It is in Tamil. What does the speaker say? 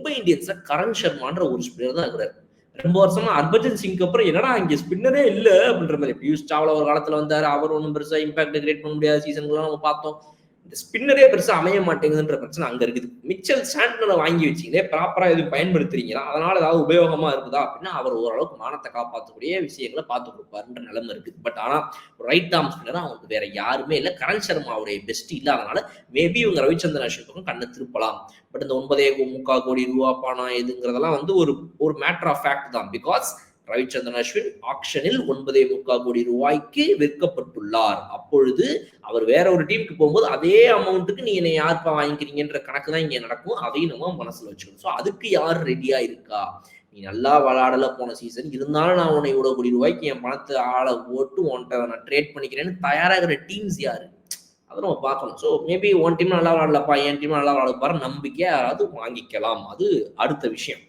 மும்பை இந்தியன்ஸ்ல கரண் சர்மான்ற ஒரு ஸ்பின்னர் தான் இருக்கிறார். ரொம்ப வருஷமா ஹர்பஜன் சிங்க்கு அப்புறம் என்னடா இங்க ஸ்பின்னரே இல்ல அப்படின்ற மாதிரி. பியூஷ் சாவ்லா ஒரு காலத்துல வந்தாரு, அவர் ஒன்றும் பெருசா இம்பாக்ட் கிரியேட் பண்ண முடியாத சீசன்லாம் நம்ம பார்த்தோம். இந்த ஸ்பின்னரே பெருசா அமைய மாட்டேங்குதுன்ற பிரச்சனை அங்க இருக்குது. மிச்சல் சாண்ட்னரை வாங்கி வச்சீங்களே, ப்ராப்பரா எதுவும் பயன்படுத்துறீங்களா, அதனால ஏதாவது உபயோகமா இருக்குதா அப்படின்னா அவர் ஓரளவுக்கு மானத்தை காப்பாற்றக்கூடிய விஷயங்களை பார்த்து கொடுப்பாருன்ற நிலைமை இருக்குது. பட் ஆனா ரைட் ஆர்ம் ஸ்பின்னரா அவங்களுக்கு வேற யாருமே இல்லை. கரண் சர்மாவுடைய பெஸ்ட் இல்லாதனால மேபி இவங்க ரவிச்சந்திரன் அஸ்வின் பக்கம் கண்ணை திருப்பலாம். பட் இந்த 9.3 கோடி ரூபா பணம் எதுங்கிறதெல்லாம் வந்து ஒரு மேட்டர் ஆஃப் ஃபேக்ட் தான். பிகாஸ் ரவிச்சந்திரன் அஸ்வின் ஆக்ஷனில் 9.3 கோடி ரூபாய்க்கு விற்கப்பட்டுள்ளார். அப்பொழுது அவர் வேற ஒரு டீமுக்கு போகும்போது அதே அமௌண்ட்டுக்கு நீ என்னை யாருப்பா வாங்கிக்கிறீங்கன்ற கணக்கு தான் இங்க நடக்கும். அதையும் நம்ம மனசுல வச்சுக்கணும். ஸோ அதுக்கு யார் ரெடியா இருக்கா? நீ நல்லா விளையாடல போன சீசன், இருந்தாலும் நான் உன்னை இவ்வளவு கோடி ரூபாய்க்கு என் பணத்தை ஆளை போட்டு உன்கிட்ட நான் ட்ரேட் பண்ணிக்கிறேன்னு தயாராகிற டீம்ஸ் யாரு, அதை நம்ம பார்க்கணும். ஸோ மேபி ஒன் டீம் நல்லா விளாடலப்பா, என் டீம் நல்லா விளாட பாரு நம்பிக்கை யாராவது வாங்கிக்கலாம். அது அடுத்த விஷயம்.